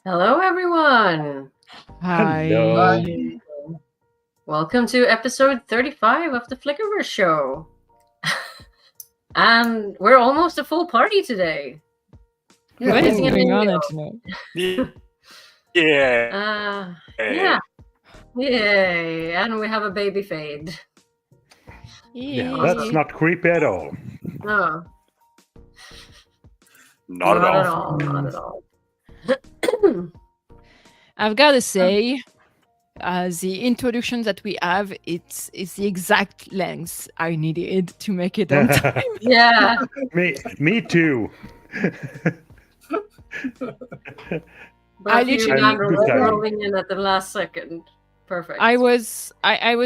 Hello, everyone. Hi. Hello. Welcome to episode 35 of the Flickerverse Show. And we're almost a full party today. What is Missing an going on, Indio. Aginor? Yeah. Yeah. Yay. And we have a baby fade. Yeah, that's not creepy at all. No. Not at all. Not at all. I've got to say, the introduction that we have, it's the exact length I needed to make it on time. Yeah. Me too. I But you literally- and Good timing. rolling in at the last second. Perfect. I was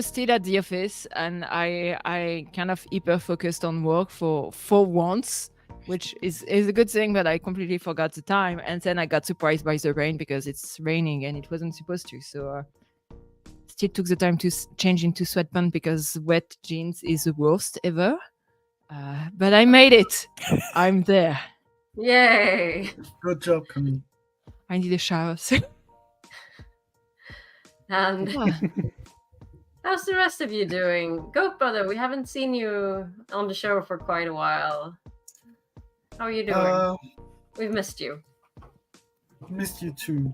still at the office, and I kind of hyper focused on work for once, which is a good thing, but I completely forgot the time, and then I got surprised by the rain because it's raining and it wasn't supposed to. So still took the time to change into sweatpants because wet jeans is the worst ever. But I made it. I'm there. Yay. Good job, Camille. I need a shower. So. And how's the rest of you doing? Goatbrother, we haven't seen you on the show for quite a while. How are you doing? We've missed you. Missed you too.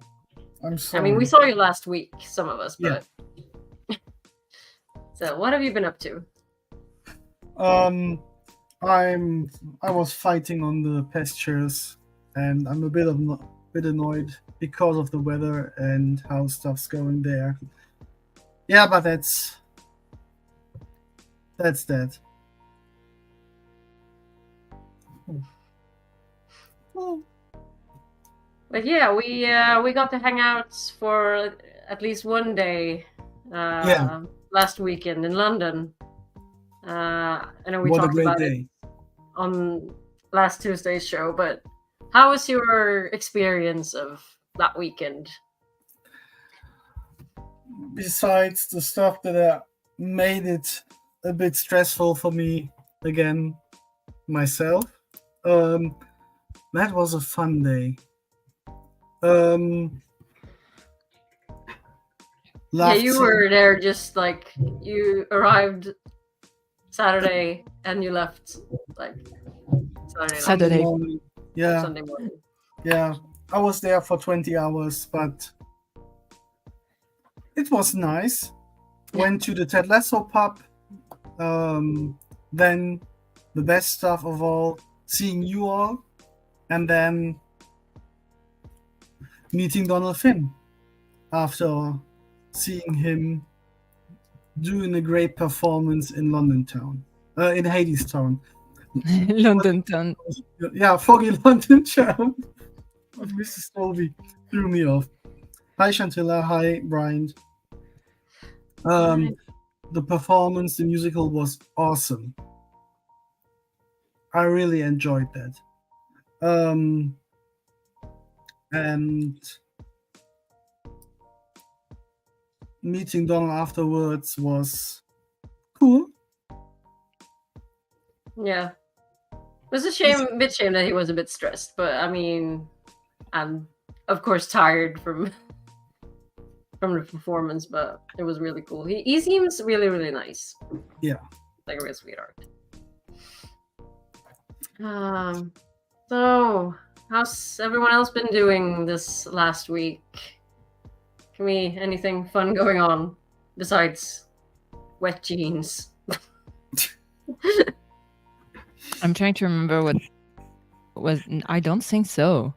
I'm I sorry. mean, we saw you last week, some of us, Yeah. but... So, what have you been up to? I was fighting on the pastures, and I'm a bit annoyed because of the weather and how stuff's going there. Yeah, but that's that. Oh. But yeah, we got to hang out for at least one day last weekend in London. I know we What a talked great about day. it on last Tuesday's show, but how was your experience of that weekend? Besides the stuff that made it a bit stressful for me again, myself, that was a fun day. Yeah, you were there just like you arrived Saturday and you left like Saturday. morning. Yeah, Sunday morning. yeah. I was there for 20 hours, but it was nice. Went to the Ted Lasso pub. Then the best stuff of all, seeing you all, and then meeting Donald Finn after seeing him doing a great performance in London Town, in Hades Town. London Town. Yeah, foggy London Town. Mrs. Dolby threw me off. Hi Chantilla, hi Brian. The performance, the musical was awesome. I really enjoyed that. And meeting Donald afterwards was cool. Yeah. It was a bit shame that he was a bit stressed, but I mean, I'm of course tired from the performance, but it was really cool. He seems really, really nice. Yeah. Like a real sweetheart. So how's everyone else been doing this last week? Anything fun going on besides wet jeans? I'm trying to remember what was. I don't think so.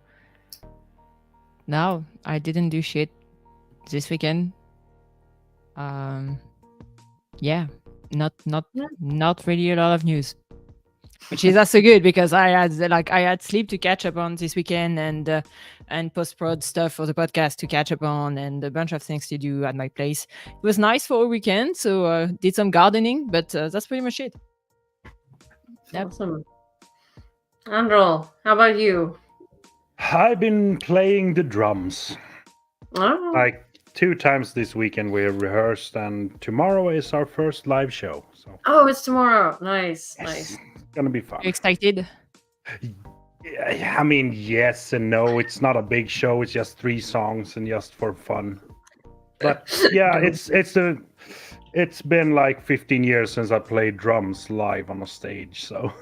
No, I didn't do shit this weekend. Yeah, not really a lot of news, which is also good because I had sleep to catch up on this weekend and post-prod stuff for the podcast to catch up on and a bunch of things to do at my place. It was nice for a weekend, so did some gardening, but that's pretty much it. Yep. Awesome. Androl, how about you? I've been playing the drums. Oh, Like 2 times this weekend we rehearsed, and tomorrow is our first live show. So it's tomorrow. Nice. it's gonna be fun. Are you excited? Yeah, I mean, yes and no. It's not a big show. It's just 3 songs and just for fun. But yeah, it's been like 15 years since I played drums live on a stage. So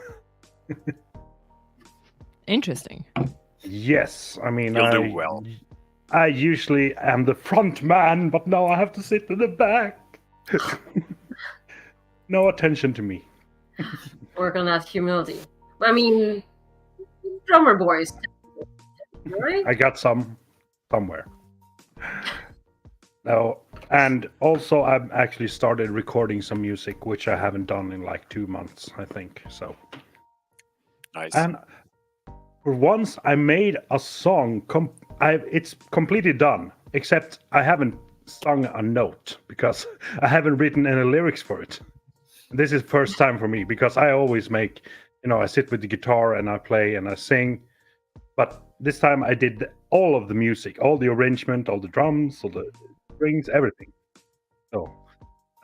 Interesting. yes, I mean, You'll do well. I usually am the front man, but now I have to sit in the back. No attention to me. Work on that humility. I mean, drummer boys, right? I got some somewhere. No, and also I've actually started recording some music, which I haven't done in like 2 months, I think. So, Nice. and for once, I made a song. It's completely done, except I haven't sung a note because I haven't written any lyrics for it. This is first time for me because I always make, I sit with the guitar and I play and I sing. But this time I did all of the music, all the arrangement, all the drums, all the strings, everything. So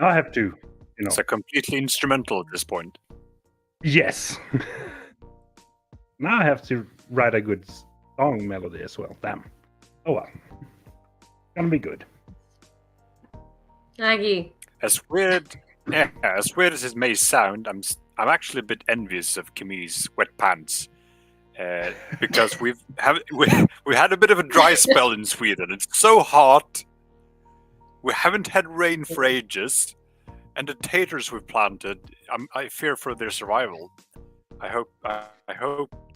now I have to, It's a completely instrumental at this point. yes. Now I have to write a good song melody as well. Damn. Oh well. Gonna be good. Aggie. As weird as it may sound, I'm actually a bit envious of Camille's wet pants. Because we had a bit of a dry spell in Sweden. It's so hot. We haven't had rain for ages, and the taters we've planted, I fear for their survival. I hope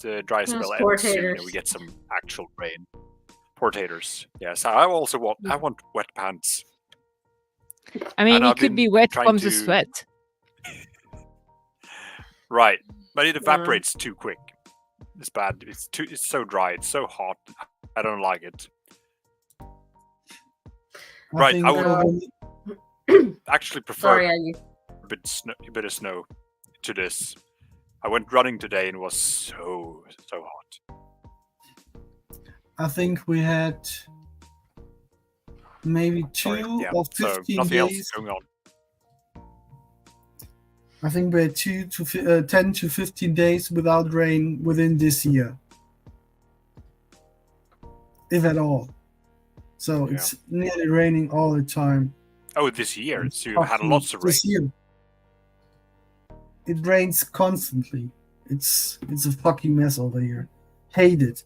the dry spell poor ends soon taters. and we get some actual rain. Poor taters. Yes, I also want wet pants. I mean, And it I've could been be wet trying from the to- sweat. Right, but it evaporates too quick. It's bad. It's so dry. It's so hot. I don't like it. Right, think I would- over- Actually, prefer Sorry, Aggie. a bit of snow to this. I went running today and it was so hot. I think we had maybe 2 Sorry, yeah. or So 15 nothing else days. is going on. I think we had 10 to 15 days without rain within this year, if at all. So Yeah. it's nearly raining all the time. Oh, this year, so you had Fucking lots of rain. this year. It rains constantly. It's a fucking mess over here. Hate it.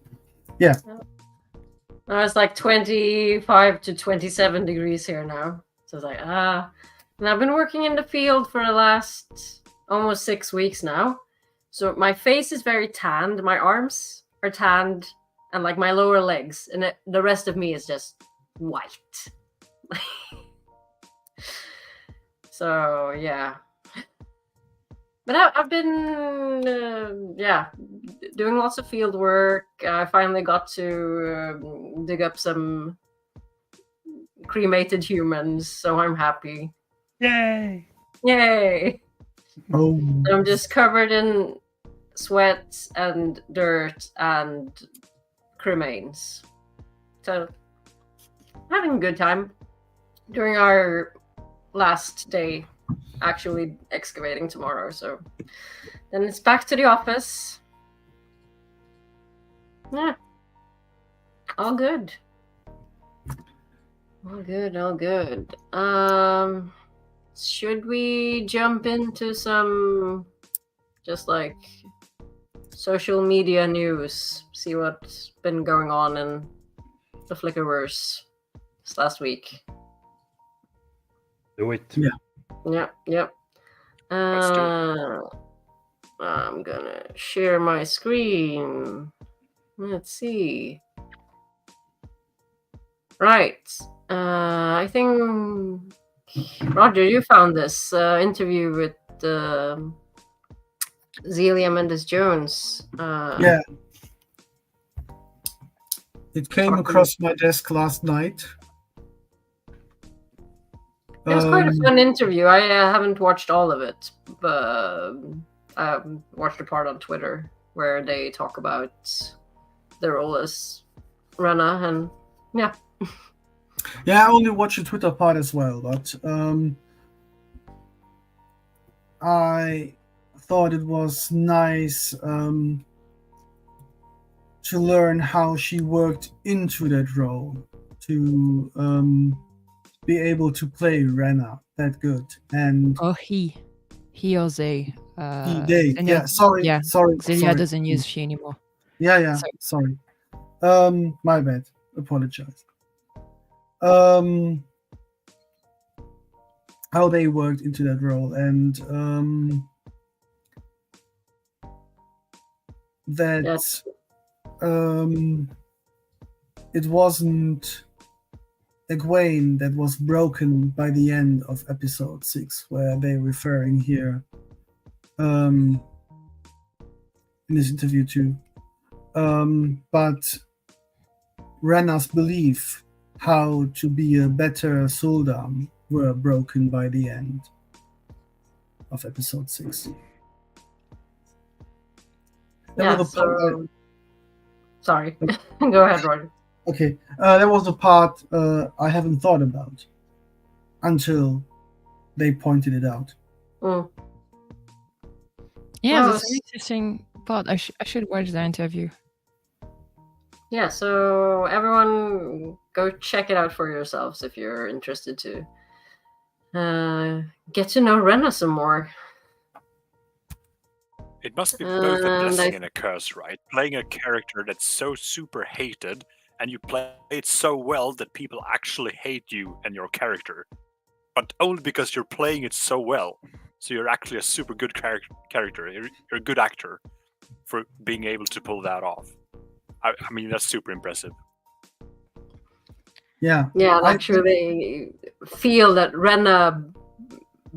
No, it's like 25 to 27 degrees here now. So it's like, And I've been working in the field for the last almost 6 weeks now. So my face is very tanned. My arms are tanned. And like my lower legs. And the rest of me is just white. So, yeah. But I've been, doing lots of field work. I finally got to dig up some cremated humans, so I'm happy. Yay! Yay! Oh, I'm just covered in sweat and dirt and cremains. So, having a good time during our last day actually excavating tomorrow. So then it's back to the office. Yeah. All good. All good, all good. Should we jump into some just like social media news? See what's been going on in the Flickerverse this last week. Do it. Yeah. Yep. Let's do it. I'm gonna share my screen. Let's see. Right. I think Roger, you found this interview with Zelia Mendes Jones. yeah. It came across my desk last night. It was quite a fun interview. I haven't watched all of it, but I watched a part on Twitter where they talk about their role as Rana, and yeah. Yeah, I only watched the Twitter part as well, but I thought it was nice to learn how she worked into that role to be able to play Rena that good. And Or he or they. they, Xenia- yeah, sorry, yeah. sorry, Xenia sorry. doesn't use she anymore. Yeah, Sorry. sorry. My bad. Apologize. How they worked into that role, and that Yes. it wasn't Egwene that was broken by the end of episode 6, where they're referring here in this interview too. But Rena's belief how to be a better Sul'dam were broken by the end of episode 6. There was a part, sorry. Go ahead, Roger. okay, there was a part I haven't thought about until they pointed it out. Mm. Yeah, Well, that's an interesting part. I should watch the interview. Yeah, so everyone go check it out for yourselves if you're interested to get to know Rena some more. It must be both a And blessing I- and a curse, right? Playing a character that's so super hated, and you play it so well that people actually hate you and your character, but only because you're playing it so well. So you're actually a super good character. You're a good actor for being able to pull that off. I mean, that's super impressive. Yeah, Yeah, and I actually feel that Rena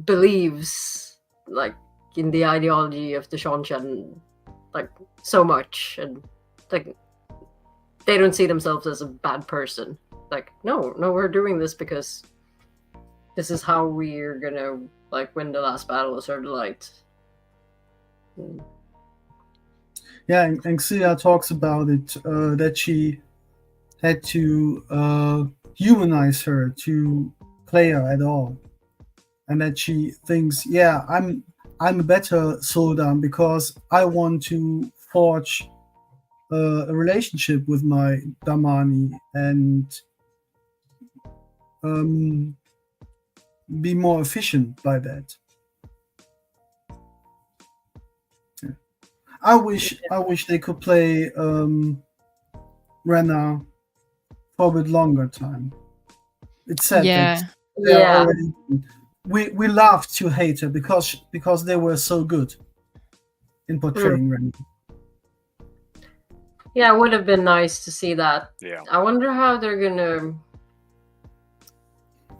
believes like in the ideology of the Seanchan like so much, and like they don't see themselves as a bad person. Like, no, we're doing this because this is how we're gonna like win the last battle of Sword of Light. Yeah, and Xia talks about it, that she had to humanize her to play her at all, and that she thinks, yeah, I'm a better Sul'dam because I want to forge a relationship with my Damani and be more efficient by that. I wish they could play Rena for a bit longer time. It's sad Yeah. that they're Yeah, already. We laughed to hate her because they were so good in portraying Rena. yeah, it would have been nice to see that. Yeah. I wonder how they're gonna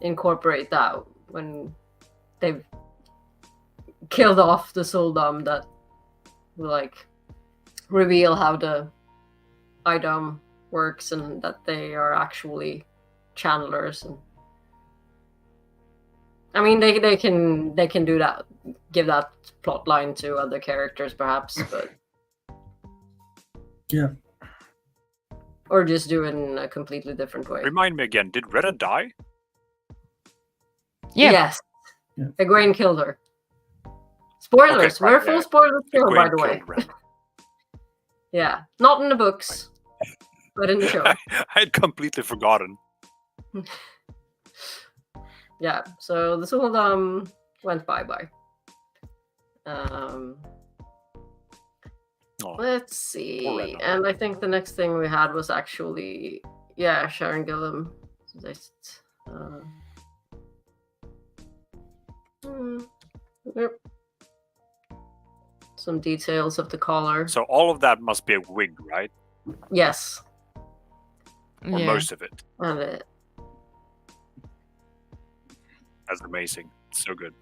incorporate that when they've killed off the Sul'dam that will like reveal how the IDOM works and that they are actually channelers. And I mean, they can do that, give that plot line to other characters perhaps, but Yeah. or just do it in a completely different way. Remind me again, did Rena die? Yeah. Yes. Yeah. Egwene killed her. Spoilers. Okay, right, We're full yeah. spoilers show, by Egwene the way. killed Rena. Yeah. Not in the books, but in the show. I had completely forgotten. Yeah. So the Sul'dam went bye-bye. Oh, Let's see. Poor Rena. And I think the next thing we had was actually, yeah, Sharon Gillam. Just, yep. Some details of the collar. so all of that must be a wig, right? Yes. Or Yeah. most of it. And it, That's amazing. It's so good.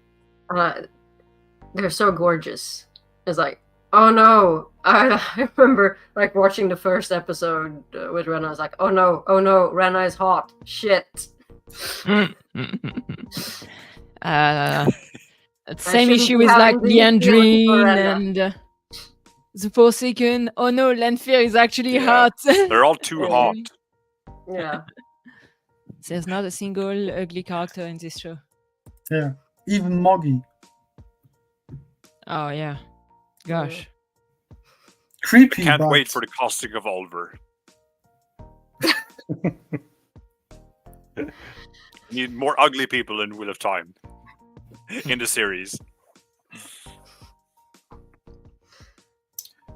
they're so gorgeous. It's like, oh no. I remember like watching the first episode with Rena. I was like, oh no, Rena is hot. Shit. Same shouldn't issue be with like having these feelings for Leandrine Rena. and the Forsaken. Oh no, Lanfear is actually Yeah. hot. They're all too hot. Yeah. There's not a single ugly character in this show. Yeah. Even Moggy. Oh yeah. Gosh. Creepy, Can't but wait for the casting of Oliver. Need more ugly people in Wheel of Time in the series.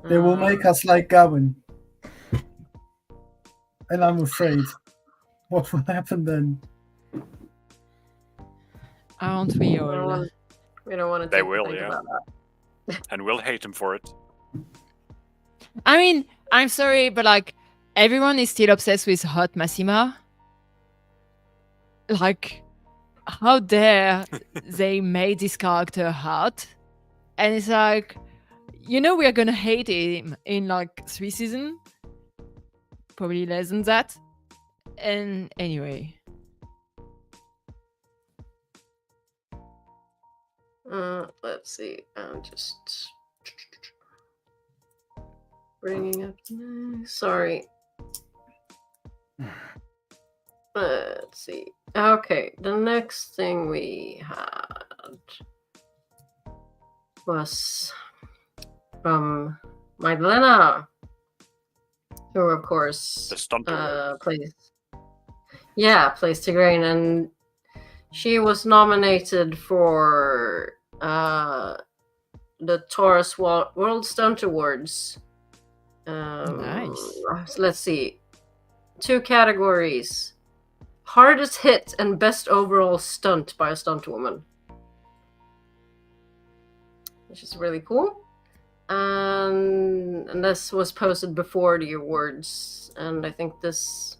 they will make us like Gavin. And I'm afraid. What will happen then? Aren't we all? We don't want to. They will, think yeah. about that. And we'll hate him for it. I mean, I'm sorry, but like everyone is still obsessed with hot Massima. Like, how dare they made this character hot? And it's like, we're gonna hate him in like 3 seasons, probably less than that. And anyway, Let's see. I'm just bringing up. Sorry. Let's see. Okay, the next thing we had was from Magdalena, who of course The stunter. plays Tigraine, and she was nominated for the Taurus World Stunt Awards. Nice. So let's see. 2 categories: hardest hit and best overall stunt by a stunt woman, which is really cool. And this was posted before the awards, and I think this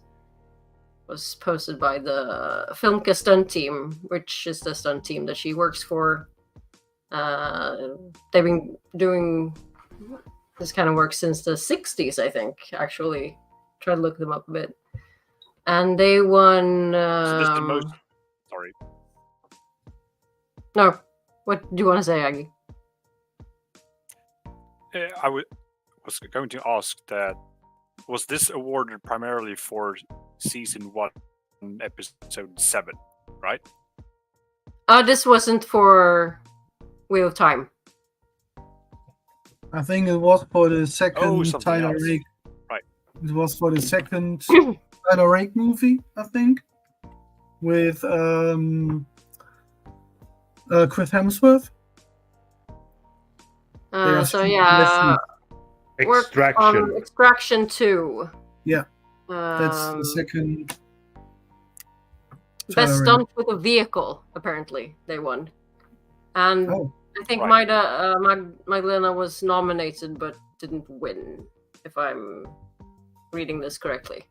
was posted by the Filmka stunt team, which is the stunt team that she works for. They've been doing this kind of work since the 60s, I think, actually. Try to look them up a bit. And they won... So this is the most... Sorry. No. What do you want to say, Aggie? I was going to ask that, was this awarded primarily for season 1, episode 7, right? This wasn't for Wheel of Time. I think it was for the second something Tyler else. Rake. Right. It was for the second Tyler Rake movie, I think, with Chris Hemsworth. So yeah, worked on Extraction. Extraction 2. Yeah, that's the second. Best Tyler Rake. stunt with a vehicle, apparently, they won. And Oh, I think Right. Magdalena was nominated but didn't win, if I'm reading this correctly.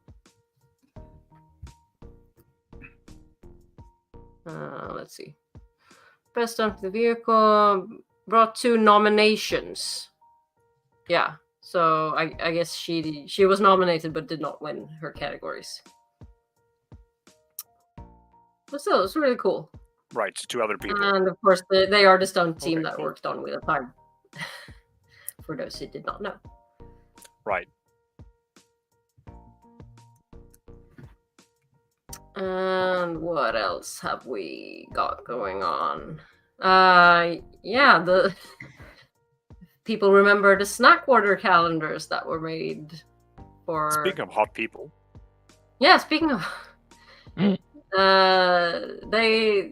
Let's see. Best stunt with the vehicle brought 2 nominations. Yeah, so I guess she was nominated but did not win her categories. But still, it's really cool. Right, 2 other people. And of course, they are the stunt team Okay, that cool. worked on Wheel of Time. For those who did not know. Right. And what else have we got going on? Yeah, the people remember the snack order calendars that were made for. Speaking of hot people. Yeah, speaking of. They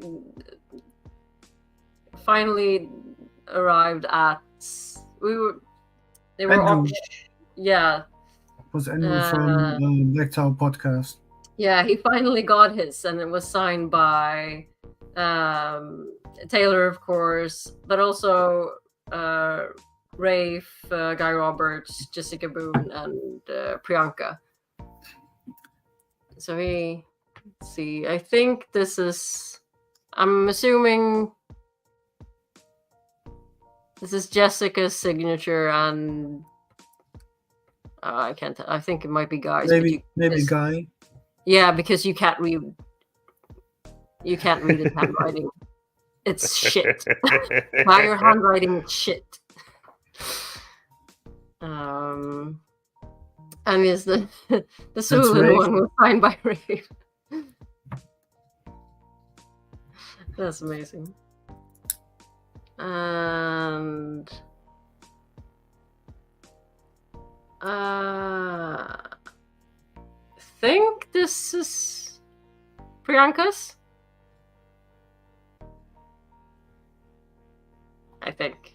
finally arrived at. They were Andrew. on. Yeah. was Andrew from Black Tower podcast. Yeah, he finally got his, and it was signed by Taylor, of course, but also Rafe, Guy Roberts, Jessica Boone, and Priyanka. So let's see, I think this is, I'm assuming this is Jessica's signature, and I can't, I think it might be Guy's. Maybe Guy. Yeah, because you can't read his handwriting. It's shit. Your handwriting is shit. And yes, the Sulin one was signed by Rafe. That's amazing. And Think this is Priyanka's. I think.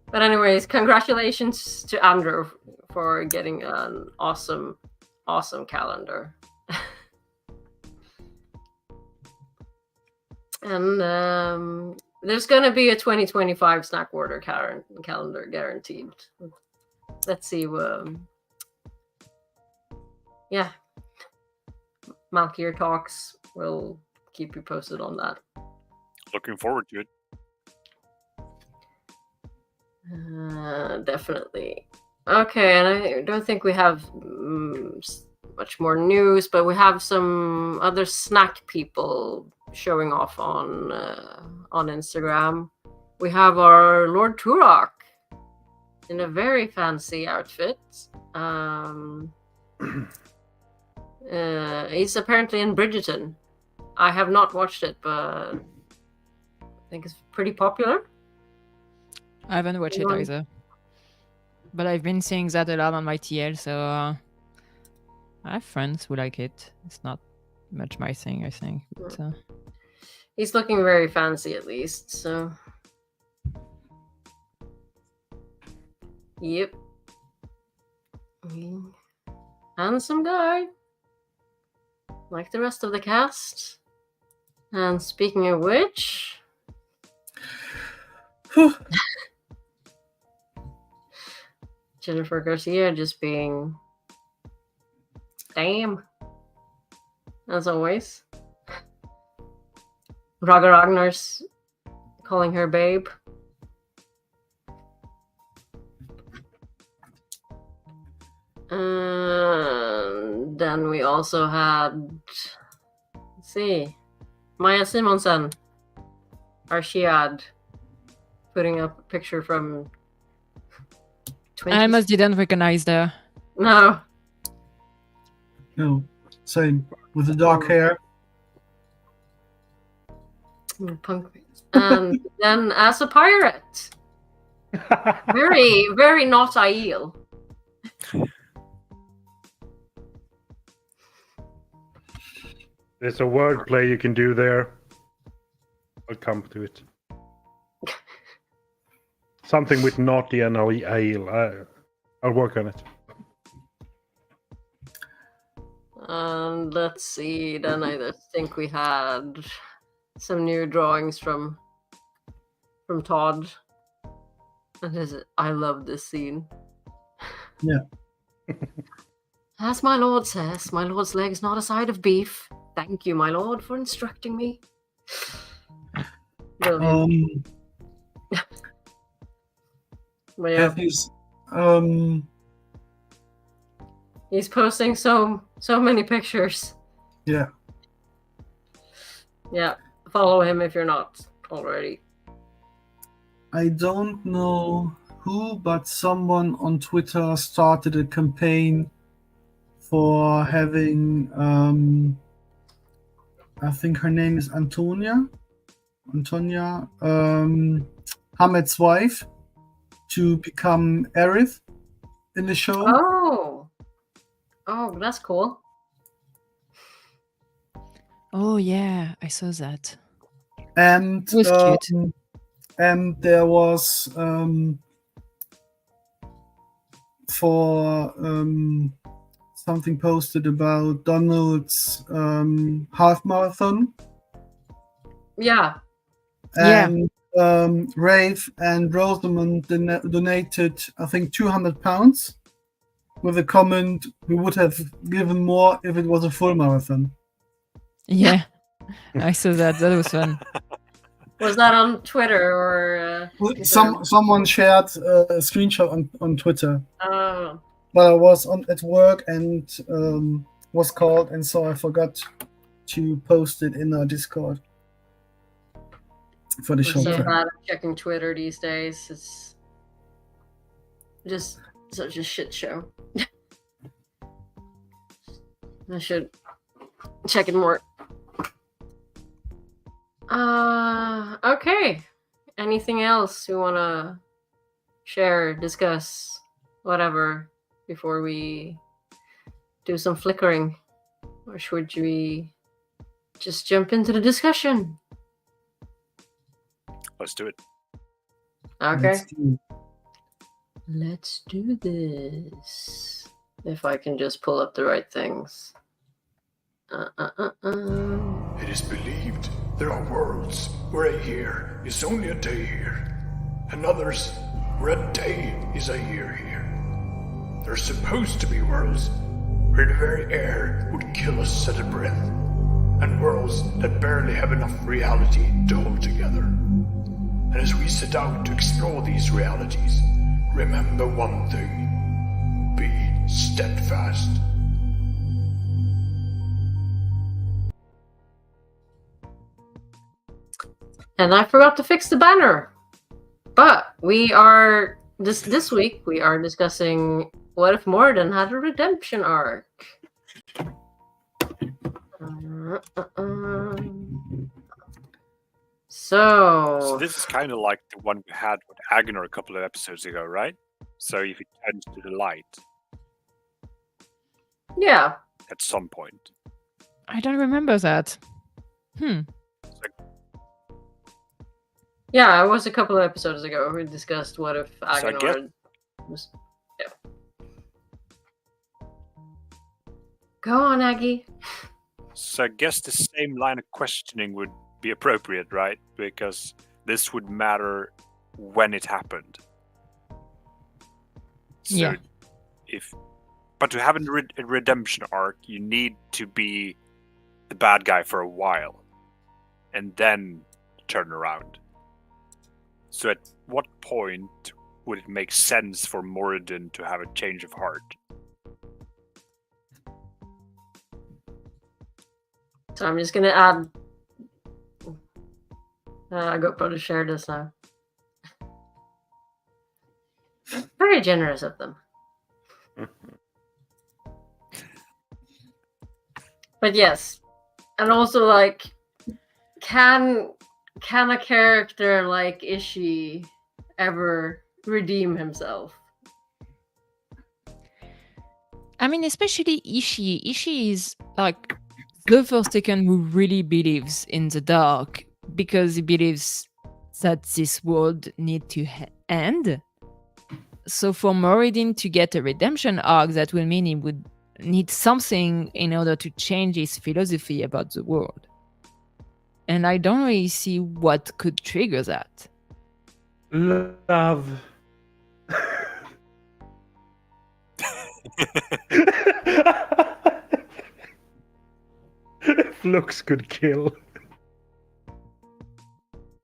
But anyways, congratulations to Andrew for getting an awesome calendar. And there's gonna be a 2025 snack order calendar guaranteed. Let's see. Yeah, Malkier Talks will keep you posted on that. Looking forward to it. Definitely. Okay, and I don't think we have much more news, but we have some other snack people showing off on Instagram. We have our Lord Turok in a very fancy outfit. He's apparently in Bridgerton. I have not watched it, but I think it's pretty popular. I haven't watched it either. But I've been seeing that a lot on my TL, so I have friends who like it. It's not much my thing, I think. But, he's looking very fancy, at least, so... Yep. Handsome guy. Like the rest of the cast. And speaking of which... Jennifer Garcia just being... Damn. As always. Raga Ragnar's calling her babe. And then we also had... Let's see. Maya Simonsen. Our Shiad. Putting up a picture from... I almost didn't recognize her. No. No, same. With the dark hair. Punk. And then as a pirate. Very, very not Aiel. There's a wordplay you can do there. I'll come to it. Something with naughty and Aiel. I'll work on it. And let's see, then I think we had some new drawings from Todd. And I love this scene. Yeah. As my lord says, my lord's leg's not a side of beef. Thank you, my lord, for instructing me. Brilliant. But yeah, he's posting so many pictures. Yeah. Yeah, follow him if you're not already. I don't know who, but someone on Twitter started a campaign for having, I think her name is Antonia, Hamed's wife, to become Aerith in the show. Oh, that's cool. Oh yeah, I saw that. And It was cute. And there was something posted about Donald's half marathon. Yeah. And Rafe and Rosamund donated, I think, £200 with a comment, we would have given more if it was a full marathon. Yeah, I saw that. That was fun. Was that on Twitter or? Someone shared a screenshot on Twitter. Oh. But I was at work and was called, and so I forgot to post it in our Discord for the show. So bad at checking Twitter these days. It's just such a shit show. I should check it more. Okay. Anything else you want to share, discuss, whatever before we do some flickering? Or should we just jump into the discussion? Let's do it. Okay. Let's do- Let's do this. If I can just pull up the right things. It is believed there are worlds where a year is only a day here, and others where a day is a year here. There's supposed to be worlds where the very air would kill us at a breath, and worlds that barely have enough reality to hold together. And as we set out to explore these realities, remember one thing: be steadfast. And I forgot to fix the banner. But we are this week we are discussing what if Morden had a redemption arc. So this is kind of like the one we had with Aginor a couple of episodes ago, right? So if it turns to the light Yeah. at some point. I don't remember that. Yeah, it was a couple of episodes ago we discussed what if I Aginor get- was. Yeah. Go on, Aggie. So I guess the same line of questioning would be appropriate, right? Because this would matter when it happened. So Yeah. But to have a redemption arc, you need to be the bad guy for a while, and then turn around. So at what point would it make sense for Moradin to have a change of heart? So I'm just gonna add. Goatbrother shared this now. Very generous of them. But yes, and also like, can a character like Ishi ever redeem himself? I mean, especially Ishi. Ishi is like the first Tekken who really believes in the dark because he believes that this world need to end. So for Moradin to get a redemption arc, that will mean he would need something in order to change his philosophy about the world. And I don't really see what could trigger that. Love. If looks could kill.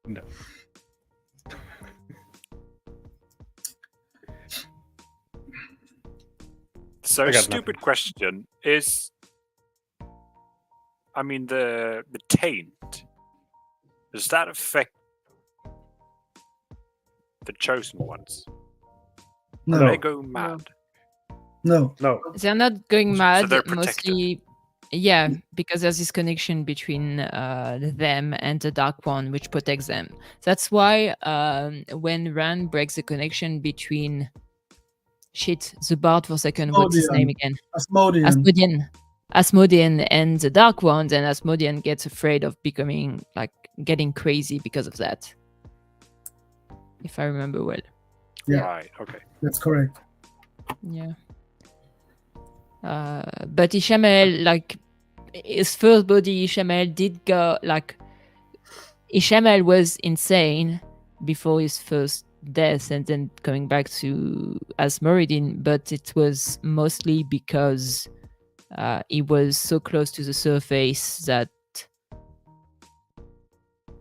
No. So I got stupid question is, I mean, the taint, does that affect the chosen ones? No, They go mad. no. No. They're not going mad, they're protected. mostly. Yeah, because there's this connection between them and the Dark One, which protects them. That's why when Rand breaks the connection between the Bard for a second, what's his name again? Asmodean. Asmodean and the Dark One, and Asmodean gets afraid of becoming getting crazy because of that. If I remember well. Yeah. Right, okay. That's correct. Yeah. But Ishamael, his first body, Ishamael did go, Ishamael was insane before his first death and then coming back to as Moradin, but it was mostly because he was so close to the surface that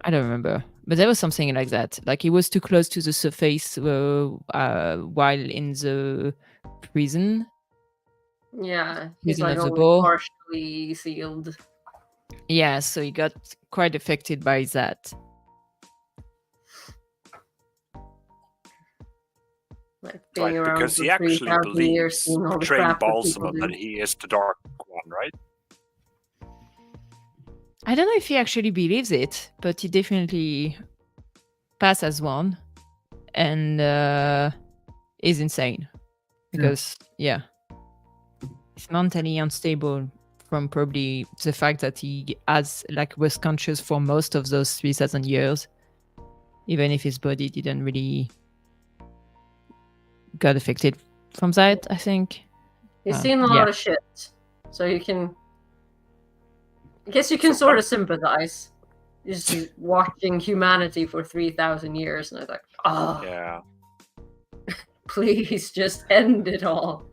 I don't remember, but there was something like that. Like he was too close to the surface while in the prison. Yeah, he's Prison like of the only Boar. partially sealed. Yeah, so he got quite affected by that. Like being Right, around because for he actually 3,000 years, believes, seeing all the betraying crap that people Balsamon, do. that he is the Dark One, right? I don't know if he actually believes it, but he definitely passed as one. And is insane. Because he's mentally unstable from probably the fact that he was conscious for most of those 3,000 years, even if his body didn't really got affected from that, I think. He's seen a lot of shit, so I guess you can sort of sympathize. Just watching humanity for 3,000 years, and I was like, Yeah. Please just end it all.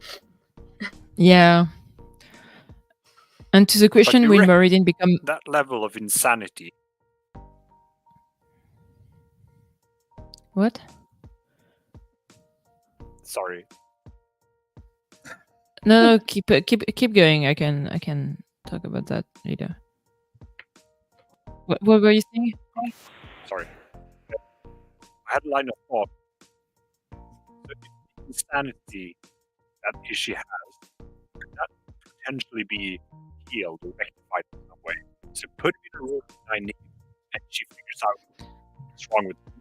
Yeah. And to the question, will Moradin become that level of insanity? What? Sorry. No, keep going. I can talk about that later. What were you saying? Sorry. I had a line of thought. The insanity that Ishi has, could that potentially be healed or rectified in some way? So put me in a room that I need, and she figures out what's wrong with me.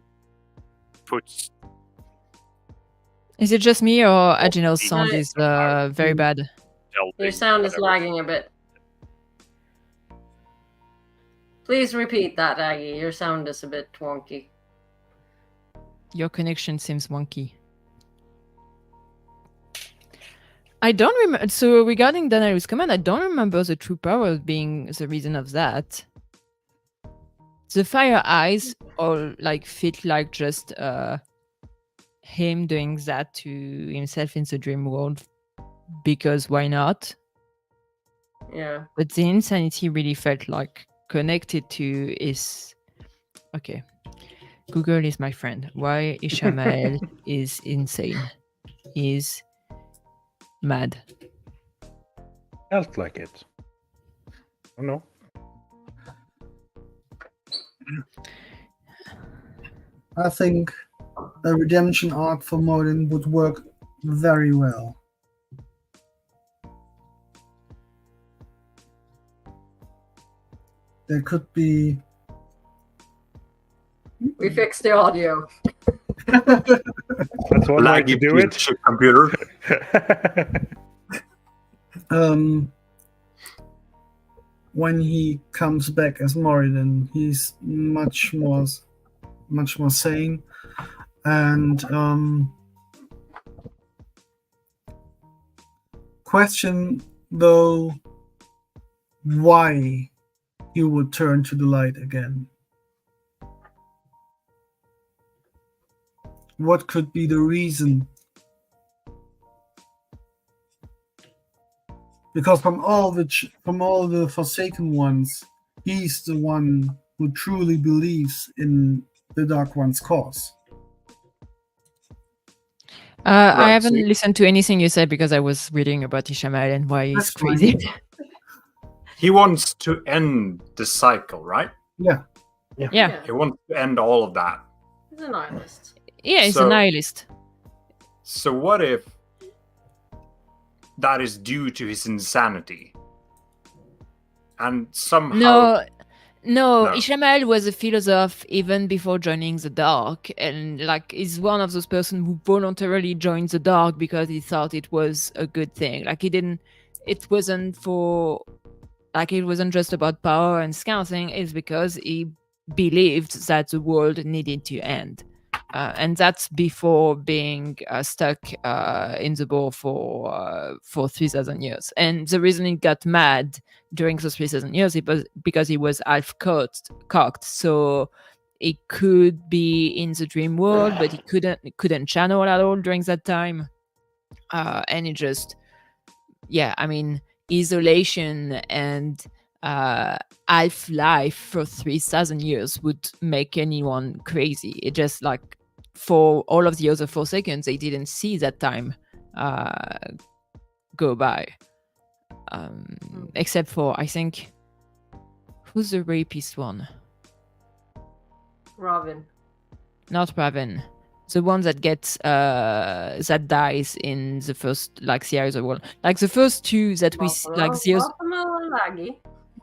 Puts. Is it just me, or Aginor's sound is very bad? Your sound is lagging a bit. Please repeat that, Aggie. Your sound is a bit wonky. Your connection seems wonky. I don't remember. So regarding Daenerys' command, I don't remember the true power being the reason of that. The fire eyes all fit like just him doing that to himself in the dream world because why not? Yeah. But the insanity really felt like connected to his. Okay. Google is my friend. Why Ishamael is insane. Is mad. Felt like it. Oh no. I think a redemption arc for Moradin would work very well. There could be. We fixed the audio. That's one way to do it. Computer. When he comes back as Moradin, he's much more sane, and question though why he would turn to the light again. What could be the reason? Because from all the Forsaken ones, he's the one who truly believes in the Dark One's cause. I haven't listened to anything you said because I was reading about Ishamael and why he's crazy. He wants to end the cycle, right? Yeah. He wants to end all of that. He's a nihilist. Yeah, he's a nihilist. So what if that is due to his insanity? And somehow... No, Ishamael was a philosopher even before joining the Dark, and he's one of those persons who voluntarily joined the Dark because he thought it was a good thing. It wasn't just about power and scouting, it's because he believed that the world needed to end. And that's before being stuck in the ball for 3,000 years. And the reason he got mad during those 3,000 years was because he was half cocked. So he could be in the dream world, but he couldn't channel at all during that time. And it just, isolation and half-life for 3,000 years would make anyone crazy. It just for all of the other Forsakens, they didn't see that time go by. Except for, I think, who's the rapist one? Robin. Not Raven. The one that gets that dies in the first series of the world. The first two that we see, Bartholomew and Aggie.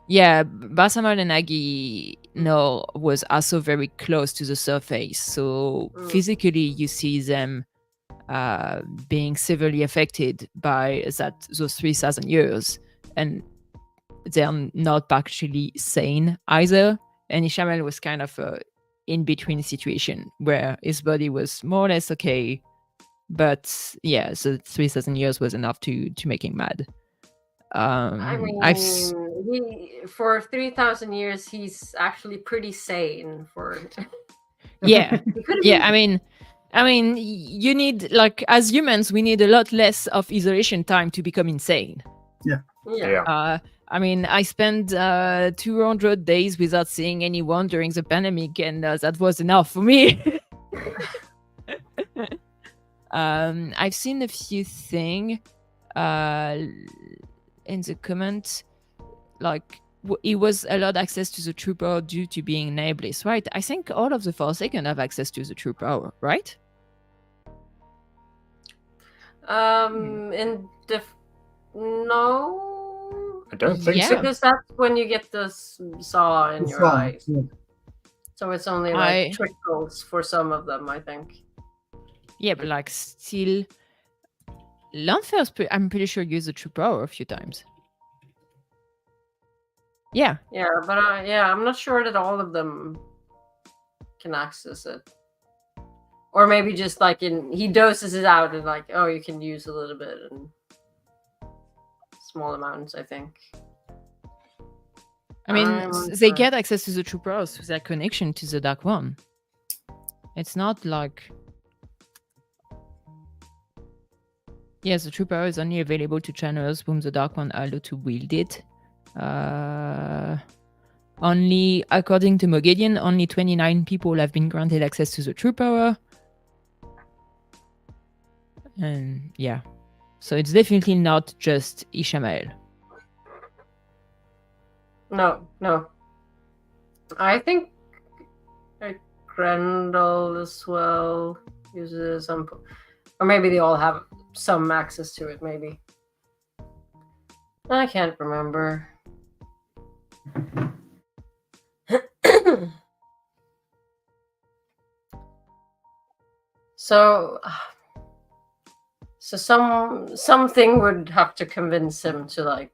Yeah, Bartholomew and Aggie was also very close to the surface. So physically you see them being severely affected by those 3,000 years, and they're not actually sane either. And Ishamael was kind of a in-between situation where his body was more or less okay, but yeah, so 3,000 years was enough to make him mad. I mean, for 3,000 years, he's actually pretty sane. For yeah, yeah. I mean, you need, like, as humans, we need a lot less of isolation time to become insane. Yeah. I mean, I spent 200 days without seeing anyone during the pandemic, and that was enough for me. I've seen a few things in the comments, like he was allowed access to the true power due to being nameless, right? I think all of the Forsaken have access to the true power, right? No, I don't think Yeah. so. because that's when you get the saw in your eyes. Yeah. So it's only like trickles for some of them, I think. Yeah, but like still, Lanfer's I'm pretty sure used the true power a few times. Yeah. Yeah, but I'm not sure that all of them can access it. Or maybe just like he doses it out and like, oh, you can use a little bit in small amounts, I think. I mean, they get access to the true power through their connection to the Dark One. It's not like... Yes, the true power is only available to channels whom the Dark One allowed to wield it. Only, according to Mogedian, only 29 people have been granted access to the true power. And yeah, so it's definitely not just Ishamael. No. I think Grendel as well uses some, or maybe they all have some access to it, maybe. I can't remember. So something would have to convince him to like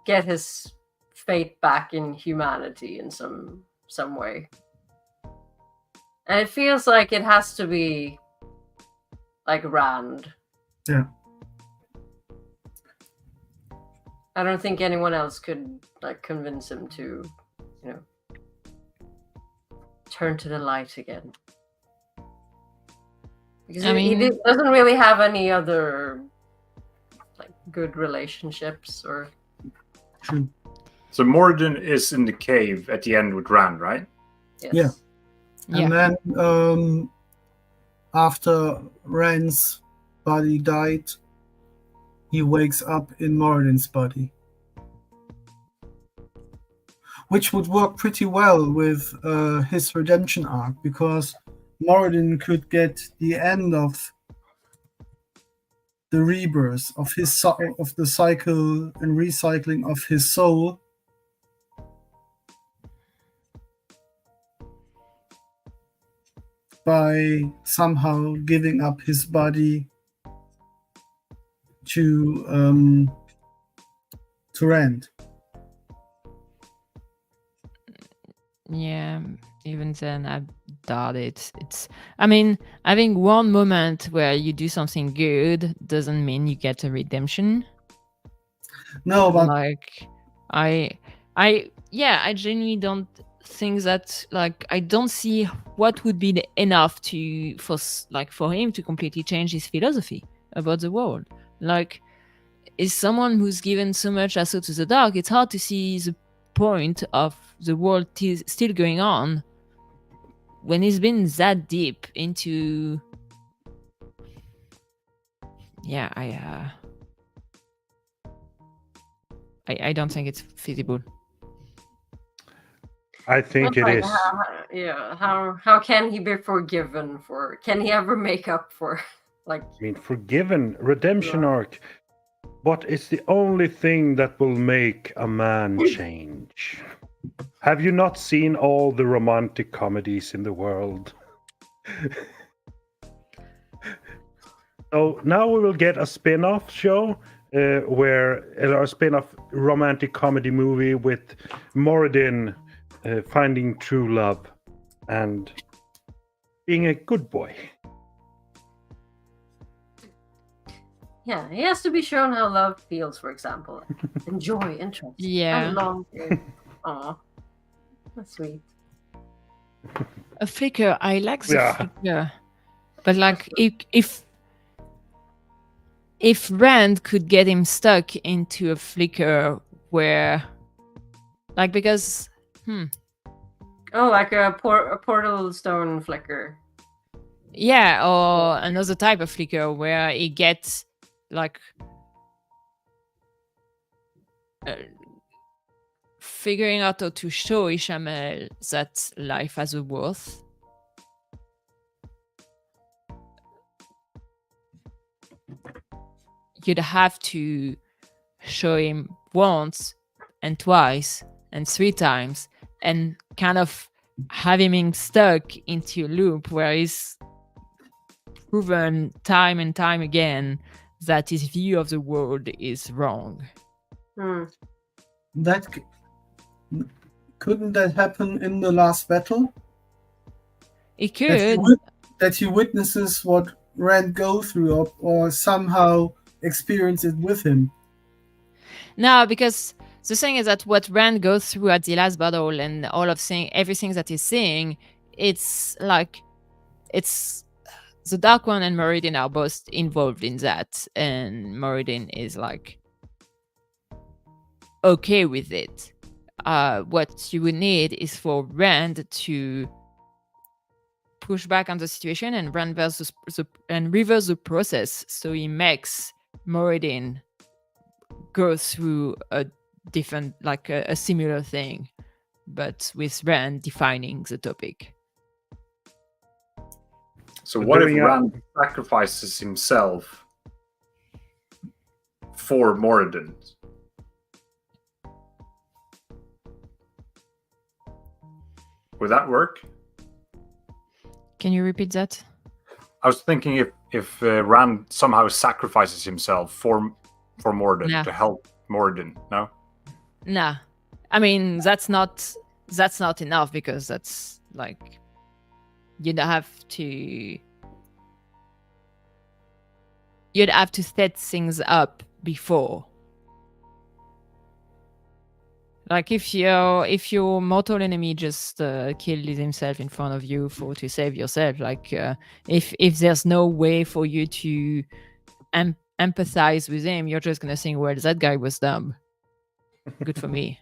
get his fate back in humanity in some way. And it feels like it has to be like Rand. Yeah. I don't think anyone else could like convince him to, turn to the light again. Because he doesn't really have any other like good relationships or. True. So Moradin is in the cave at the end with Rand, right? Yes. Yeah. And Yeah. then after Rand's body died, he wakes up in Moradin's body. Which would work pretty well with his redemption arc, because Moradin could get the end of the rebirth of the cycle and recycling of his soul by somehow giving up his body to Rand. Yeah, even then, I doubt it. I mean, having one moment where you do something good doesn't mean you get a redemption. No, but Like, I genuinely don't think that, like, I don't see what would be enough for him to completely change his philosophy about the world. Like, is someone who's given so much assault to the dark, it's hard to see the point of the world still going on when he's been that deep into. Yeah, I don't think it's feasible. I think it Like, is. how can he be forgiven for? Can he ever make up for? Like, I mean, forgiven, redemption arc. What is the only thing that will make a man change? Have you not seen all the romantic comedies in the world? So now we will get a spin-off show a spin-off romantic comedy movie with Moradin finding true love and being a good boy. Yeah, he has to be shown how love feels, for example. Enjoy, interest. Yeah. Aw. That's sweet. A flicker. I like the Yeah. flicker. But like if Rand could get him stuck into a flicker where like because Oh, like a portal stone flicker. yeah, or another type of flicker where he gets like figuring out how to show Ishamael that life has a worth. You'd have to show him once and twice and 3 times and kind of have him stuck into a loop where he's proven time and time again that his view of the world is wrong. Couldn't that happen in the last battle? It could. That he witnesses what Rand go through or somehow experience it with him. No, because the thing is that what Rand goes through at the last battle and all of everything that he's seeing, it's like it's the Dark One and Moradin are both involved in that, and Moradin is like okay with it. What you would need is for Rand to push back on the situation and reverse the process, so he makes Moradin go through a different, like a similar thing, but with Rand defining the topic. So what if Rand sacrifices himself for Moradin? Would that work? Can you repeat that? I was thinking if Rand somehow sacrifices himself for Moradin to help Moradin. No. Nah, I mean that's not enough, because that's like you'd have to set things up before. Like if your mortal enemy just killed himself in front of you to save yourself, like if there's no way for you to empathize with him, you're just gonna think, well, that guy was dumb. Good for me.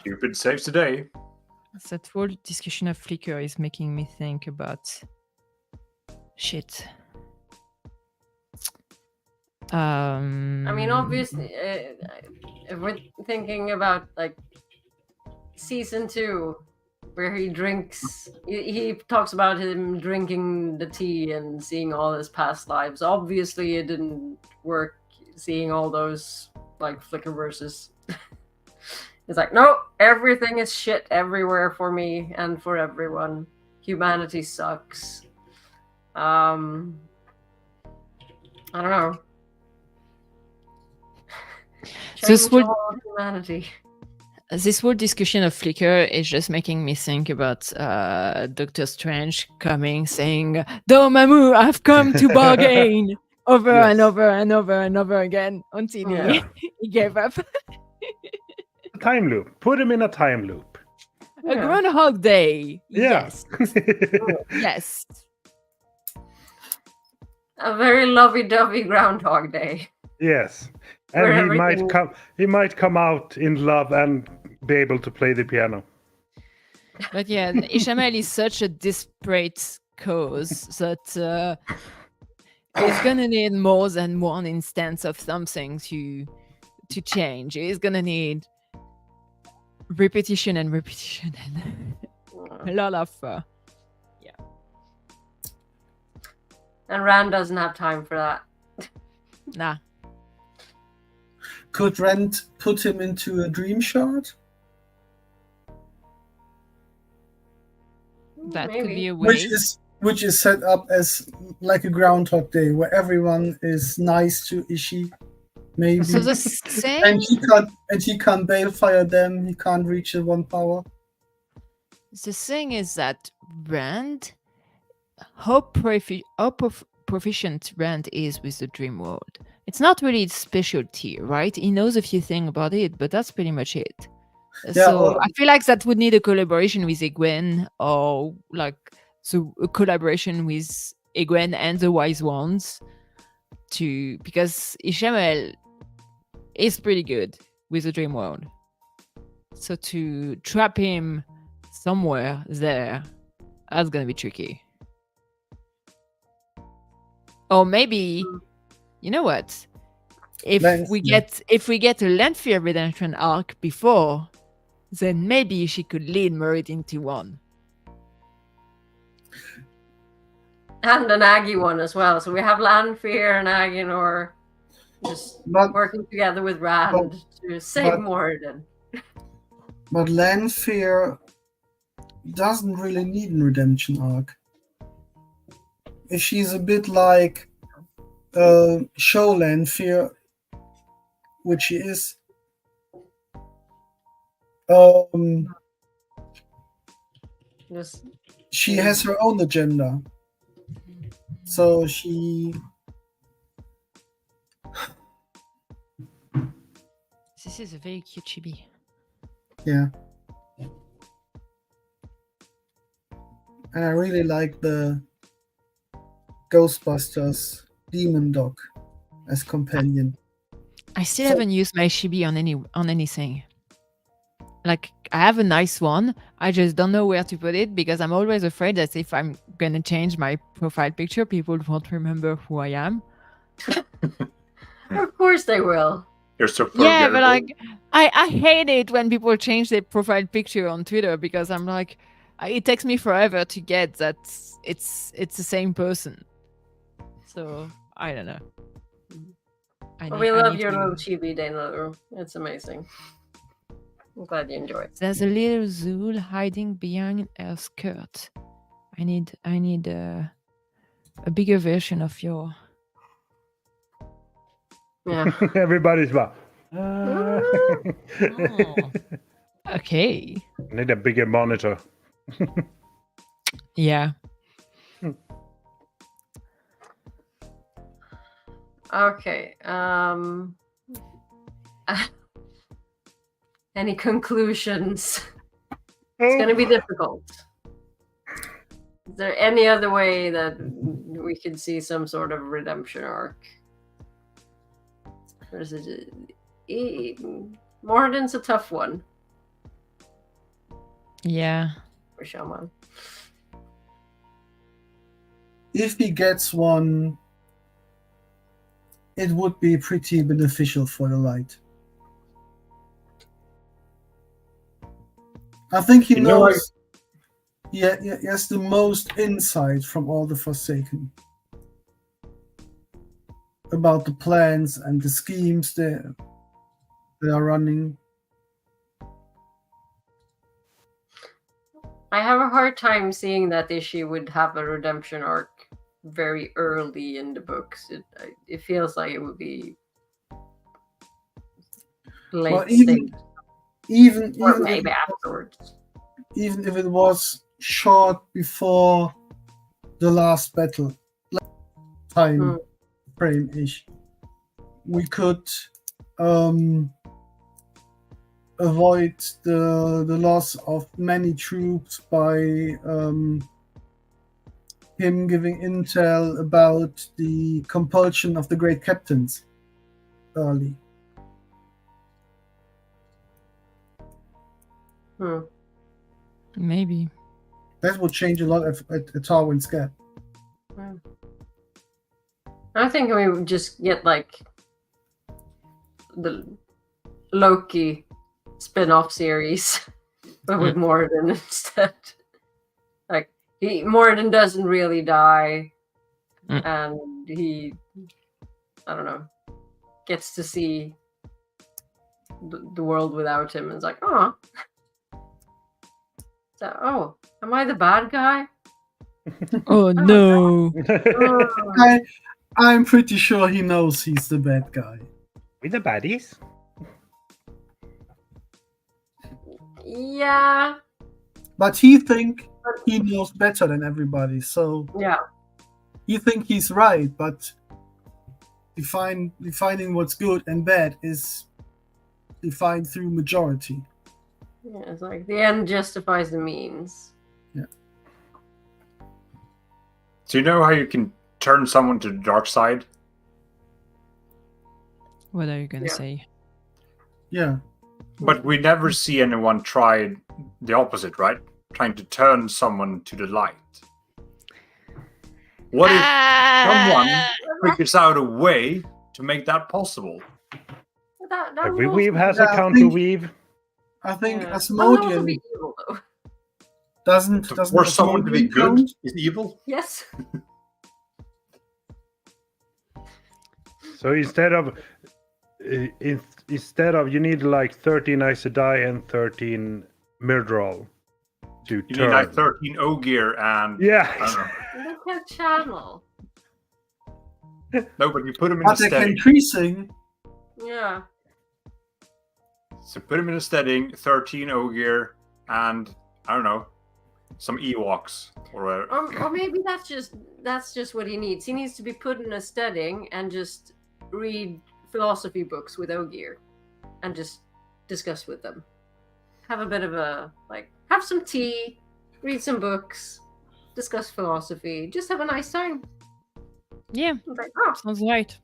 Cupid saves the day. That whole discussion of Flicker is making me think about shit. I mean, obviously, if we're thinking about like season 2, where he drinks, he talks about him drinking the tea and seeing all his past lives. Obviously, it didn't work seeing all those like Flickerverses. It's like, no, everything is shit everywhere for me and for everyone. Humanity sucks. I don't know. This would humanity. This whole discussion of Flicker is just making me think about Doctor Strange coming saying, Dormammu, I've come to bargain over and over and over and over again until he gave up. Time loop. Put him in a time loop. A Groundhog Day. Yeah. Yes. Yes. A very lovey-dovey Groundhog Day. Yes. And he might come out in love and be able to play the piano. But yeah, Ishamael is such a disparate cause that he's gonna need more than one instance of something to change. He's gonna need repetition and repetition and a lot of And Rand doesn't have time for that. Nah. Could Rand put him into a dream shard? That could Maybe. be a way. Which is set up as like a Groundhog Day, where everyone is nice to Ishi. Maybe. So the same. And he can't balefire them. He can't reach the one power. The thing is that Rand, how proficient Rand is with the dream world. It's not really his specialty, right? He knows a few things about it, but that's pretty much it. Yeah, so I feel like that would need a collaboration with Egwene, or like a collaboration with Egwene and the Wise Ones, because Ishamael is pretty good with the dream world. So to trap him somewhere there, that's gonna be tricky. Or maybe, you know what? If we get a Lanfear redemption arc before, then maybe she could lead Merit into one. And an Aggie one as well. So we have Lanfear and Aginor just working together with Rand to save Moradin. But Lanfear doesn't really need a redemption arc. If she's a bit like show Lanfear, which she is, she has her own agenda. So she... This is a very cute chibi. Yeah. And I really like the Ghostbusters demon dog as companion. I still haven't used my chibi on anything. Like, I have a nice one. I just don't know where to put it because I'm always afraid that if I'm gonna change my profile picture, people won't remember who I am. Of course they will. You're so yeah, but like, I hate it when people change their profile picture on Twitter because I'm like, it takes me forever to get that it's the same person. So I don't know. We love your little chibi, Dana. It's amazing. I'm glad you enjoy it. There's a little Zul hiding behind her skirt. I need a bigger version of your. Yeah. Everybody's about. Okay. I need a bigger monitor. Yeah. Okay. Any conclusions? It's going to be difficult. Is there any other way that we could see some sort of redemption arc? Or is it Moradin's a tough one. Yeah. For Shaman. If he gets one, it would be pretty beneficial for the light. I think he knows. He has the most insight from all the Forsaken about the plans and the schemes they are running. I have a hard time seeing that Ishi would have a redemption arc very early in the books. It feels like it would be late. Well, even maybe afterwards. Even if it was short before the last battle, time frame-ish, we could avoid the loss of many troops by him giving intel about the compulsion of the great captains early. Maybe. That would change a lot at Tarwin's Gap. I think we would just get like the Loki spin-off series, but with Moradin instead. Like Moradin doesn't really die, and he, I don't know, gets to see the world without him, and it's like, oh. Oh, am I the bad guy? Oh no. I'm pretty sure he knows he's the bad guy. With the baddies. Yeah. But he think he knows better than everybody, so Yeah. he think he's right, but defining what's good and bad is defined through majority. Yeah, it's like the end justifies the means. Yeah. Do you know how you can turn someone to the dark side? What are you gonna Yeah. say? Yeah. But we never see anyone try the opposite, right? Trying to turn someone to the light. What if someone figures out a way to make that possible? That Every would weave also- has Yeah, a I counter think- weave. I think yeah. That would also Asmodean be evil, though. doesn't For someone to be Asmodean good count? is evil? Yes. So instead of you need like 13 Aes Sedai and 13 Myrddraal to You turn. need like 13 Ogier and... I Yeah. don't know. Look at channel. No, but you put them in a But they can steading. increasing. Yeah. So put them in a steading, 13 Ogier, and, I don't know, some Ewoks. Or Or maybe that's just what he needs. He needs to be put in a steading and just read philosophy books with Ogier and just discuss with them. Have a bit of have some tea, read some books, discuss philosophy, just have a nice time. Yeah, Like, oh, sounds right.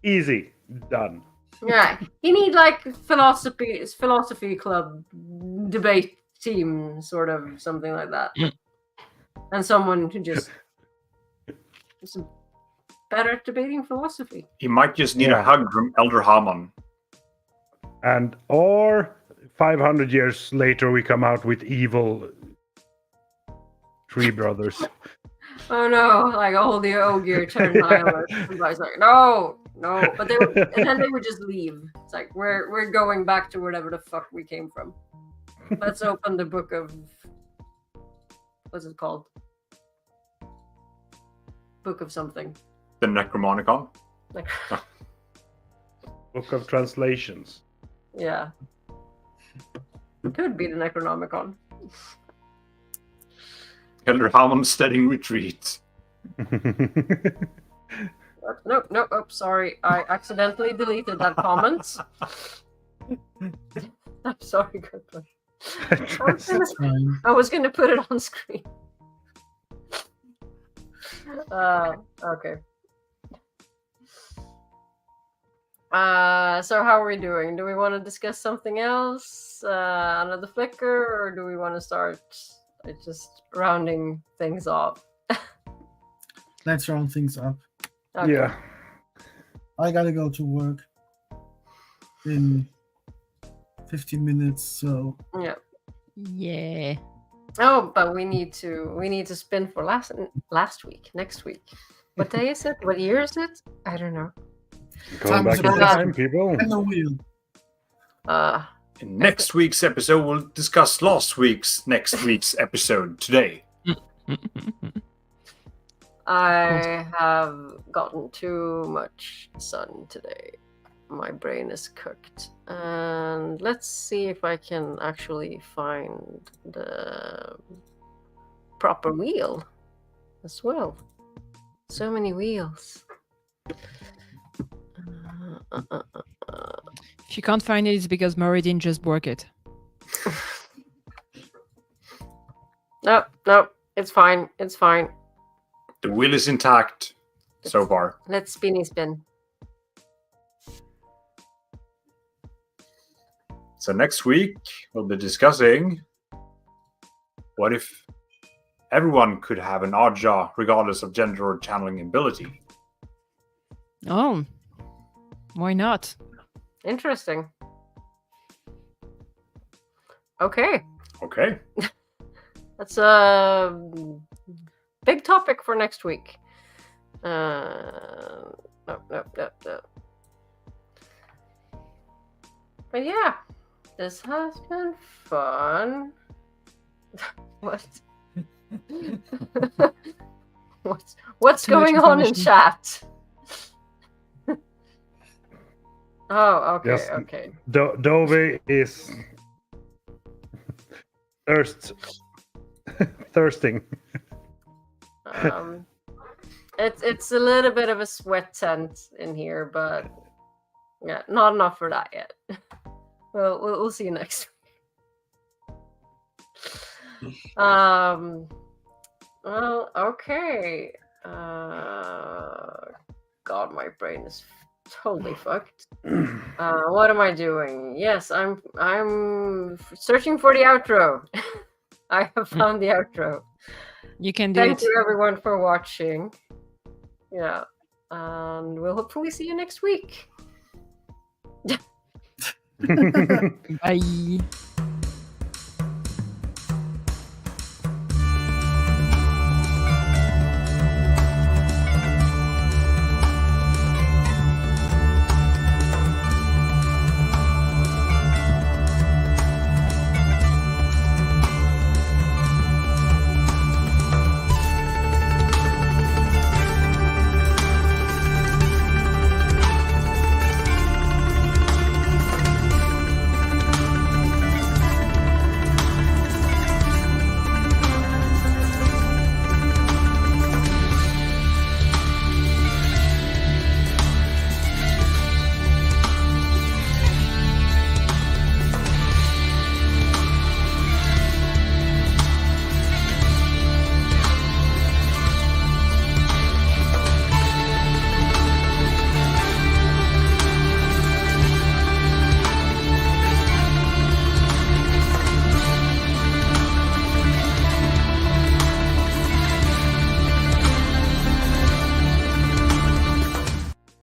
Easy. Done. yeah. You need like philosophy club debate team, sort of something like that. And someone who just better at debating philosophy. he might just need Yeah. a hug from Elder Hammon. And or 500 years later we come out with evil three brothers. Oh no, like all the Ogier turned nihilist. Everybody's like, no. But they would, and then they would just leave. It's like we're going back to wherever the fuck we came from. Let's open the book of what's it called? Book of something. The Necromonicon. Like, Book of Translations. yeah. Could be the Necronomicon. Elder Hammon's steading retreat. No, oh, sorry. I accidentally deleted that comment. I'm sorry, Goodbye. That's fine. I was gonna put it on screen. Okay. So how are we doing? Do we want to discuss something else? Another flicker, or do we want to start just rounding things off? Let's round things up. Okay. Yeah. I gotta go to work in 15 minutes, so Yeah. Yeah. Oh, but we need to spin for next week. What day is it? What year is it? I don't know. Going back in Time to- time, people. and the wheel. In next week's episode, we'll discuss next week's episode today. I have gotten too much sun today. My brain is cooked. And let's see if I can actually find the proper wheel as well. So many wheels. If you can't find it, it's because Moradin just broke it. Nope. It's fine. The wheel is intact so far. Let's spin. So next week, we'll be discussing what if everyone could have an odd jaw regardless of gender or channeling ability. Oh, why not? Interesting. Okay. Okay. That's a big topic for next week. No. But yeah, this has been fun. What? What's Too much going on in information. chat? Oh, okay, Yes. okay. Dove is thirsting. It's a little bit of a sweat tent in here, but yeah, not enough for that yet. Well, we'll see you next week. Well, okay. God, my brain is totally fucked. What am I doing? Yes, I'm searching for the outro. I have found the outro. You can do Thank it. you everyone for watching. Yeah. And we'll hopefully see you next week. Bye.